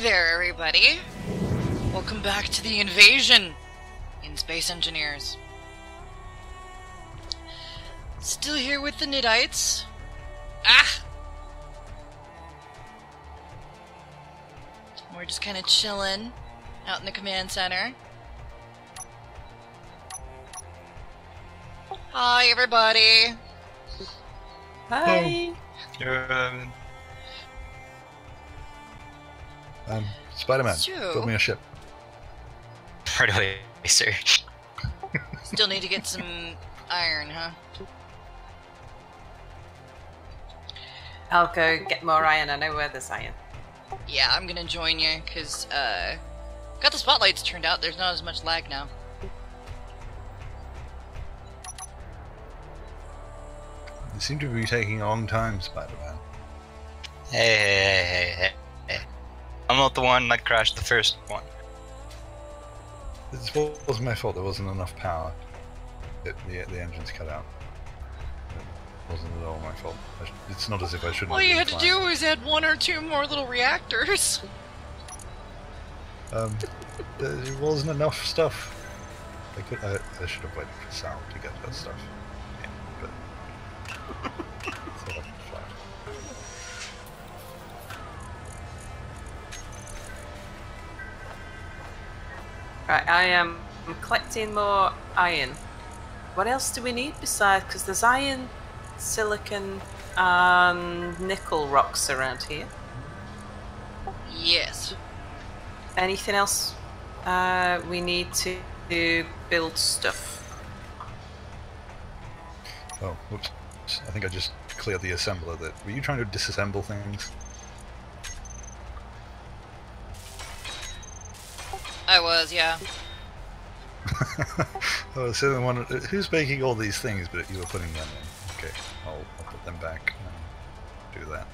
there, everybody. Welcome back to the invasion in Space Engineers. Still here with the Nidites. Ah! We're just kind of chilling out in the command center. Hi, everybody. Hi. Spiderman, build me a ship. Right away, sir. Still need to get some iron, huh? I'll go get more iron. I know where there's iron. Yeah, I'm gonna join you, because, got the spotlights turned out. There's not as much lag now. You seem to be taking a long time, Spider-Man. Hey. I'm not the one that crashed the first one. This wasn't my fault. There wasn't enough power. The engines cut out. It wasn't at all my fault. It's not as if I shouldn't. All you had to do was add one or two more little reactors. There wasn't enough stuff. I should have waited for Sal to get that stuff. Yeah, but thought I'd fly. Right, I am collecting more iron. What else do we need besides? Because there's iron, silicon, and nickel rocks around here. Yes. Anything else we need to build stuff? Oh, whoops. I think I just cleared the assembler. Were you trying to disassemble things? I was, yeah. Oh, so the one who's making all these things, but you were putting them in. Okay, I'll put them back and do that.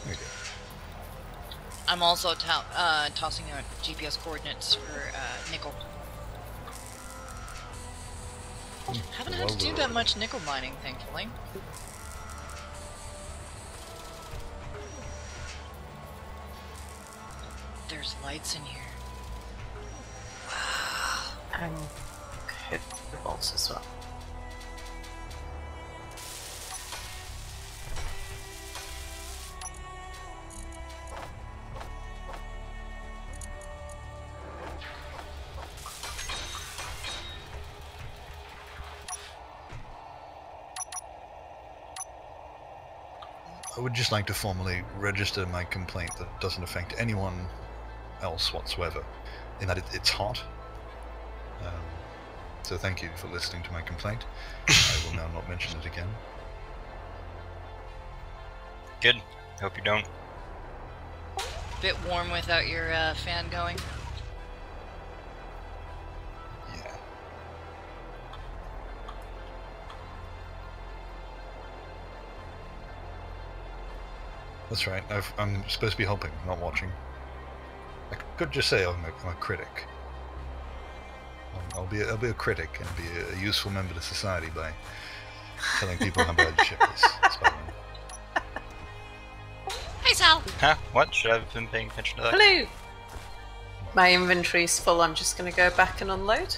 There you go. I'm also tossing out GPS coordinates for nickel. Haven't had to do that much nickel mining, thankfully. There's lights in here. Wow. And bolts as well. I would just like to formally register my complaint that doesn't affect anyone else whatsoever, in that it's hot. So thank you for listening to my complaint. I will now not mention it again. Good. Hope you don't. Bit warm without your fan going. Yeah. That's right. I'm supposed to be helping, not watching. I could just say I'm a critic. I'll be a critic and be a useful member of society by telling people how bad shit is. Spider-Man. Hey, Sal! Huh? What? Should I have been paying attention to that? Hello! My inventory's full. I'm just going to go back and unload.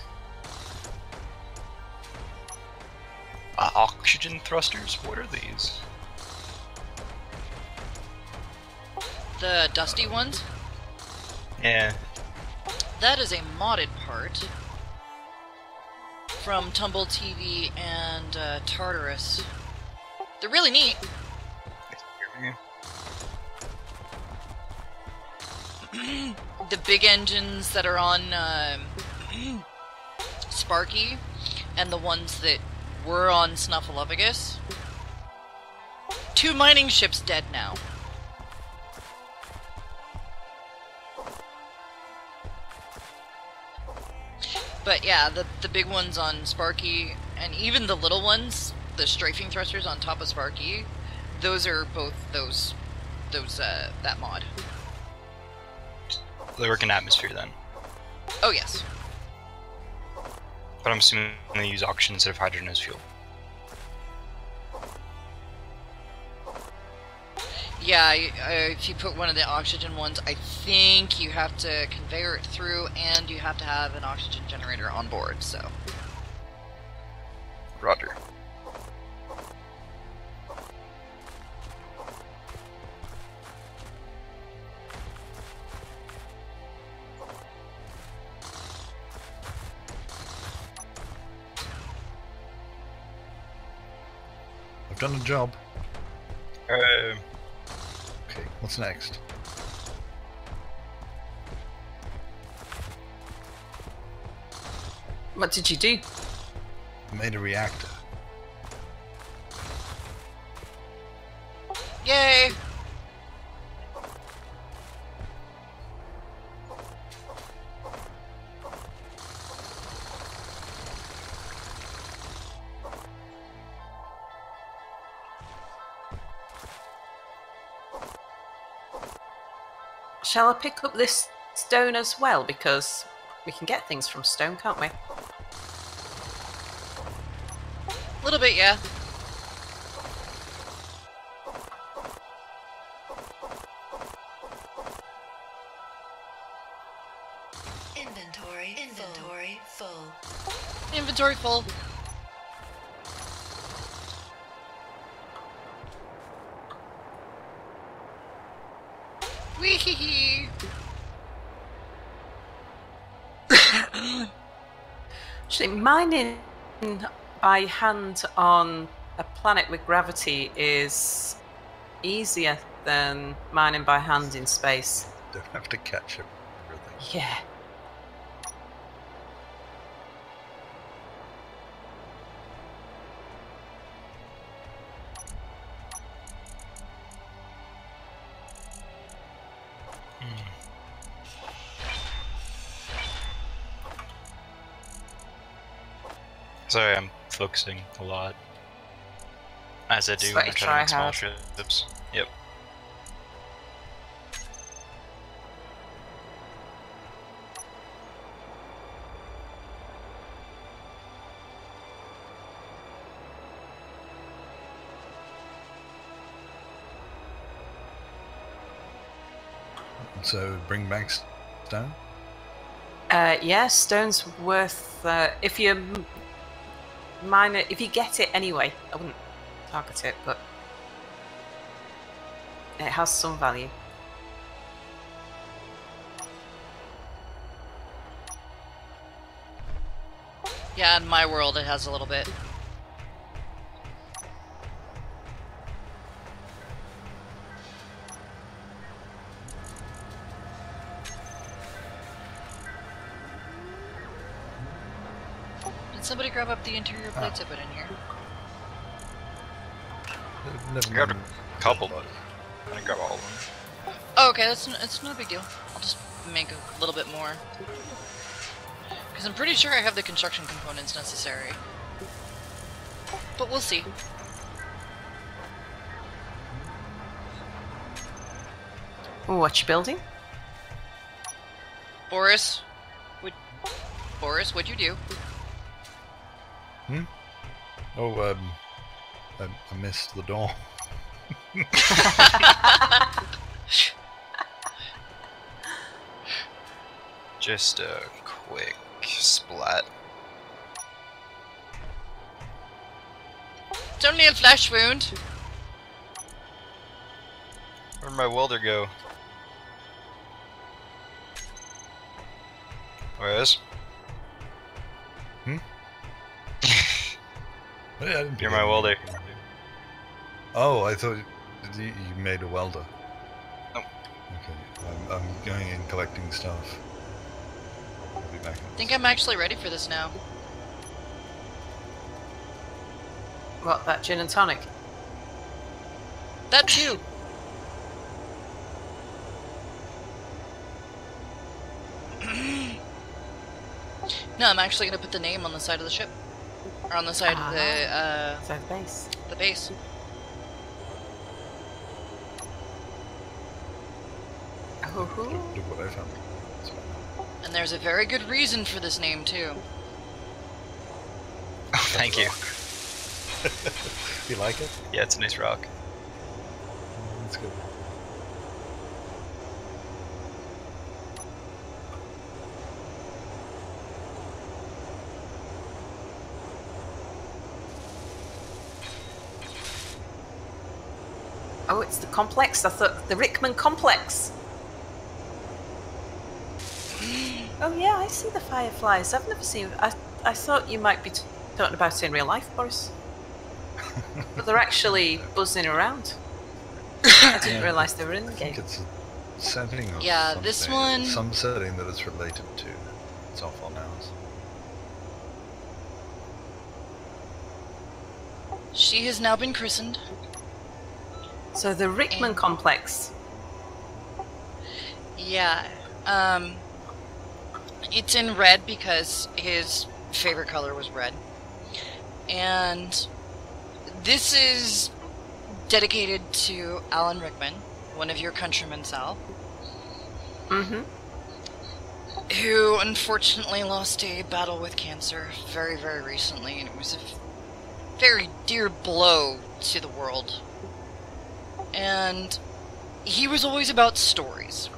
Oxygen thrusters? What are these? The dusty ones? Yeah. That is a modded part from Tumble TV and Tartarus. They're really neat. The big engines that are on Sparky and the ones that were on Snuffleupagus. 2 mining ships dead now. But yeah, the big ones on Sparky, and even the little ones, the strafing thrusters on top of Sparky, those are both that mod. They work in atmosphere then. Oh yes. But I'm assuming they use oxygen instead of hydrogen as fuel. Yeah, if you put one of the oxygen ones, I think you have to conveyor it through, and you have to have an oxygen generator on board, so... Roger. I've done a job. Uh, Okay, what's next? What did you do? I made a reactor. Yay! Shall I pick up this stone as well? Because we can get things from stone, can't we? A little bit, yeah. Inventory full. Inventory full. Wee-hee-hee. Actually, mining by hand on a planet with gravity is easier than mining by hand in space. Don't have to catch everything. Yeah. Sorry, I'm focusing a lot. As I do Just when let I you try to try make small hard. ships. Yep. So bring back stone. Yeah, stone's worth. If you mine it, if you get it anyway, I wouldn't target it, but it has some value. Yeah, in my world it has a little bit. Did somebody grab up the interior plates I put in here? Never Grabbed mind. a couple, but I didn't grab all of them. Oh, okay, it's not a big deal. I'll just make a little bit more. Because I'm pretty sure I have the construction components necessary. But we'll see. Ooh, what you building? Boris, what'd you do? Oh, I missed the door. Just a quick splat. It's only a flesh wound. Where'd my welder go? Where is? Yeah, I didn't You're do my that. welder. Oh, I thought you made a welder. Nope. Okay, I'm going in collecting stuff. I'll be back. I think I'm actually ready for this now. What, that gin and tonic? That too. No, I'm actually gonna put the name on the side of the ship. Or on the side of So the base. the base. Ooh-hoo. Look what I found. It's fine. And there's a very good reason for this name too. Thank you. You like it? Yeah, it's a nice rock. That's good. Oh, it's the complex. I thought the Rickman complex. Oh yeah, I see the fireflies. I've never seen. I thought you might be talking about it in real life, Boris. But they're actually buzzing around. I didn't realise they were in the I think game. it's a setting of Yeah, something, this one- some setting that it's related to. It's off on ours. She has now been christened. So the Rickman And- complex. Yeah. It's in red because his favorite color was red. And this is dedicated to Alan Rickman, one of your countrymen, Sal, Mm-hmm. who unfortunately lost a battle with cancer very, very recently, and it was a very dear blow to the world. And he was always about stories.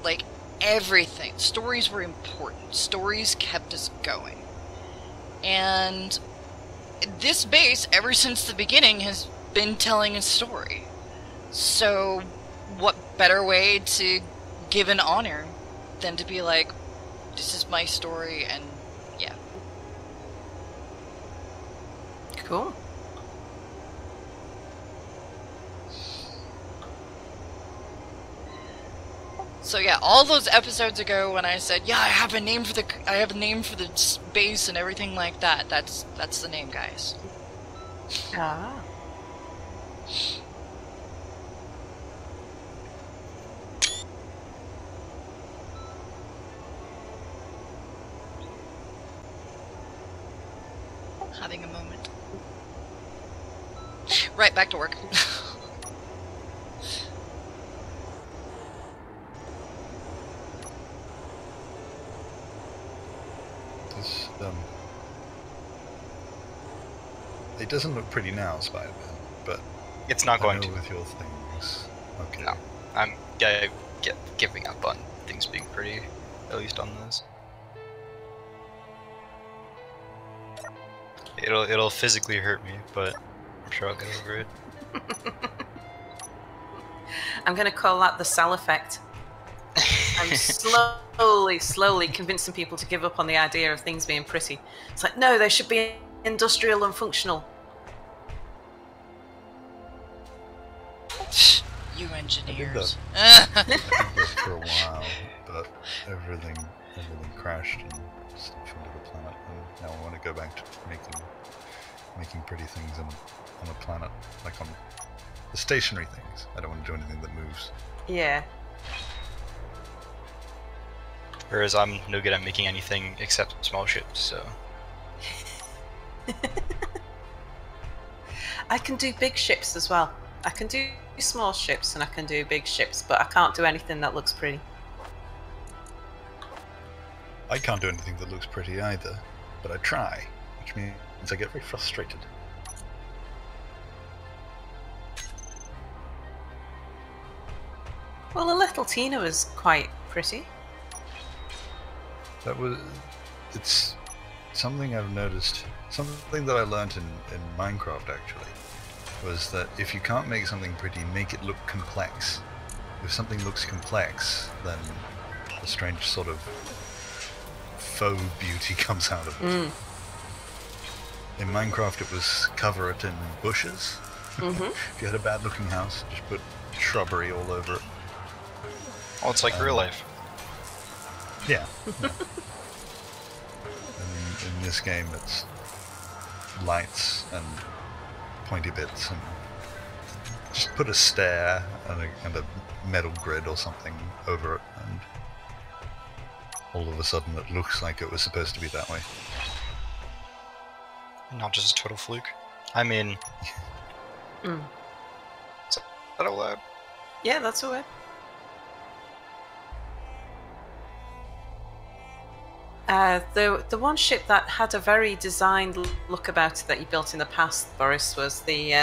Like, everything. Stories were important. Stories kept us going. And this base, ever since the beginning, has been telling a story. So, what better way to give an honor than to be like, this is my story, and yeah. Cool. So yeah, all those episodes ago when I said, yeah, I have a name for the base and everything like that. That's the name, guys. Ah. Having a moment. Right, back to work. This, it doesn't look pretty now, Spiderman, but It's not I going know to. with your things. Okay. No. I'm giving up on things being pretty, at least on this. It'll physically hurt me, but I'm sure I'll get over it. I'm going to call that the Sal effect. I'm slowly convincing people to give up on the idea of things being pretty. It's like, no, they should be industrial and functional. You engineers. I did that for a while, but everything crashed and stuff into the planet, and now I want to go back to making pretty things on a planet, like on the stationary things. I don't want to do anything that moves. Yeah. Whereas I'm no good at making anything except small ships, so... I can do big ships as well. I can do small ships and I can do big ships, but I can't do anything that looks pretty. I can't do anything that looks pretty either, but I try, which means I get very frustrated. Well, a little Tina was quite pretty. It's something I've noticed, something that I learned in Minecraft actually, was that if you can't make something pretty, make it look complex. If something looks complex, then a strange sort of faux beauty comes out of it. Mm. In Minecraft it was cover it in bushes. Mm-hmm. If you had a bad looking house, just put shrubbery all over it. Oh, it's like real life. Yeah. Yeah. In this game, it's lights and pointy bits, and just put a stair and a metal grid or something over it, and all of a sudden it looks like it was supposed to be that way. Not just a total fluke. I mean... Mm. Is that allowed? Yeah, that's all right. The one ship that had a very designed look about it that you built in the past, Boris, was the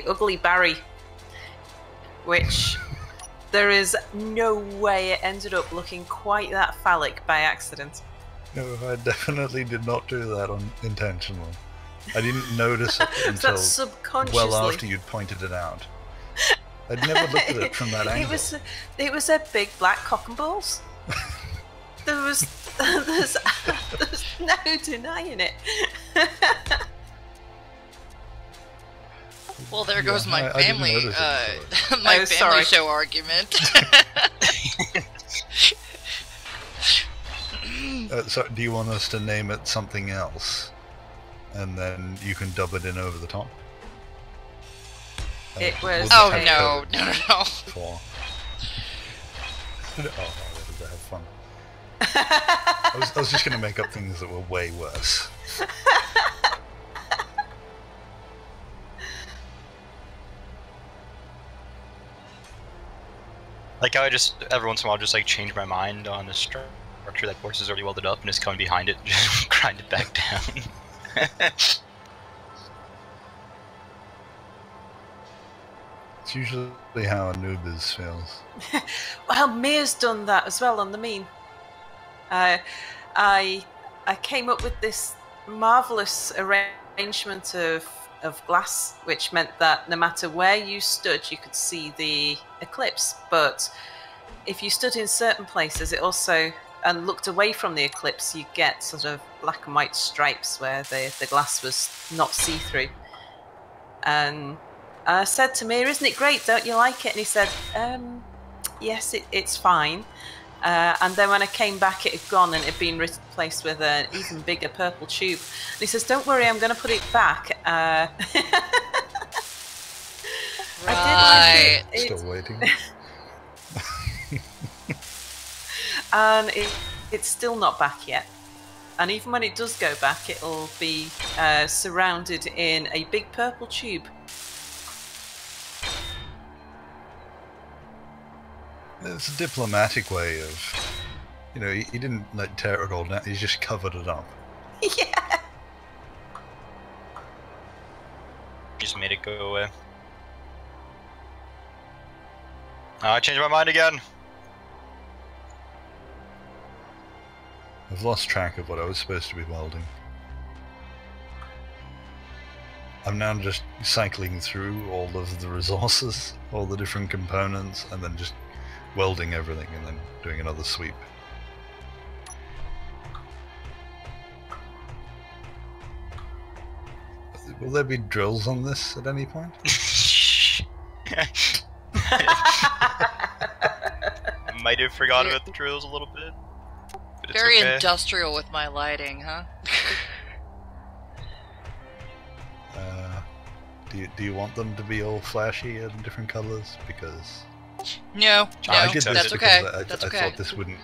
Ugly Barry, which there is no way it ended up looking quite that phallic by accident. No, I definitely did not do that intentionally. I didn't notice it until well after you'd pointed it out. I'd never looked at it from that angle. It was a big black cock and balls. there's no denying it. Well, there goes my family, my family show argument. So, do you want us to name it something else, and then you can dub it in over the top? It was. Oh no! For... Oh, that have fun. I was just going to make up things that were way worse. Like how I just every once in a while just like change my mind on the structure that Boris is already welded up and just coming behind it, just grind it back down. It's usually how a noob feels. Well, Mia's done that as well on the mean. I came up with this marvelous arrangement of glass, which meant that no matter where you stood, you could see the eclipse. But if you stood in certain places, it also and looked away from the eclipse, you get sort of black and white stripes where the glass was not see-through. And I said to Mia, "Isn't it great? Don't you like it?" And he said, "Yes, it's fine." And then when I came back, it had gone and it had been replaced with an even bigger purple tube. And he says, "Don't worry, I'm going to put it back." Right. I did like it. Still waiting. And it's still not back yet. And even when it does go back, it'll be surrounded in a big purple tube. It's a diplomatic way of, you know, he didn't like tear it all down, he just covered it up. Yeah. Just made it go away. I changed my mind again. I've lost track of what I was supposed to be welding. I'm now just cycling through all of the resources, all the different components, and then just welding everything and then doing another sweep. Will there be drills on this at any point? Might have forgot about the drills a little bit. But it's Very okay. industrial with my lighting, huh? Do you want them to be all flashy and different colors? Because No, I did this that's because okay. That's I okay. thought this wouldn't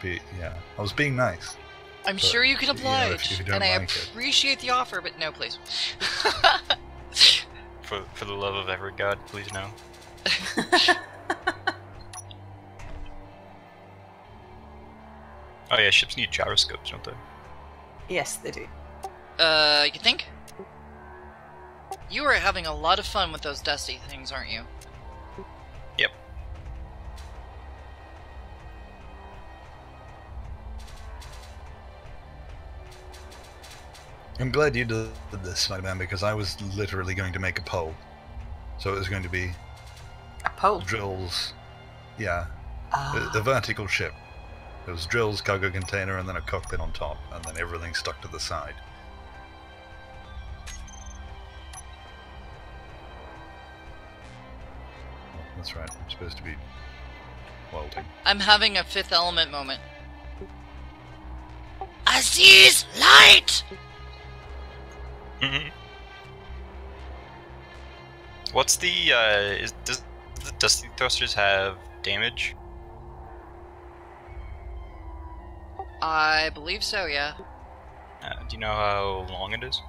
be. Yeah, I was being nice. I'm but, sure you can you know, oblige, if you don't and I like it. appreciate the offer, but no, please. For the love of every god, please no. Oh yeah, ships need gyroscopes, don't they? Yes, they do. You think? You are having a lot of fun with those dusty things, aren't you? Yep. I'm glad you did this, Spiderman, because I was literally going to make a pole. So it was going to be A pole. drills. Yeah, the vertical ship. It was drills, cargo container, and then a cockpit on top, and then everything stuck to the side. Oh, that's right, I'm supposed to be welding. I'm having a Fifth Element moment. Aziz, light! Mm-hmm. What's the does the dusty thrusters have damage? I believe so, yeah. Do you know how long it is?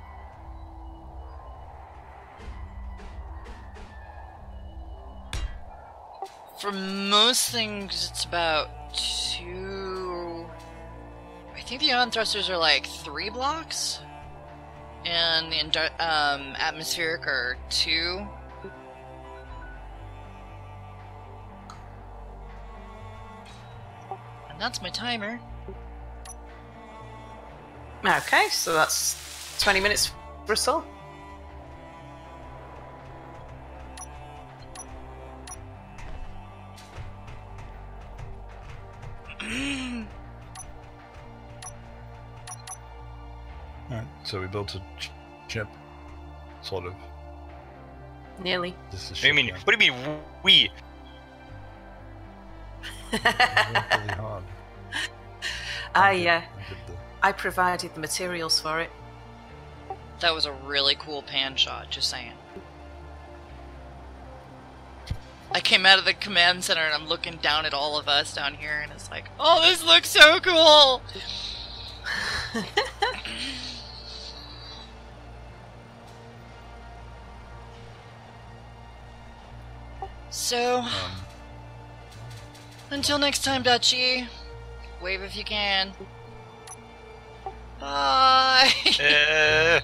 For most things, it's about 2... I think the ion thrusters are like 3 blocks, and the atmospheric are 2. And that's my timer. Okay, so that's 20 minutes for us all. Alright, so we built a ship. Sort of. Nearly. This is What do you mean? ship What do you mean we? now. It worked really hard. I did I provided the materials for it. That was a really cool pan shot, just saying. I came out of the command center and I'm looking down at all of us down here and it's like, oh, this looks so cool! So, until next time, Dutchie, wave if you can. Bye!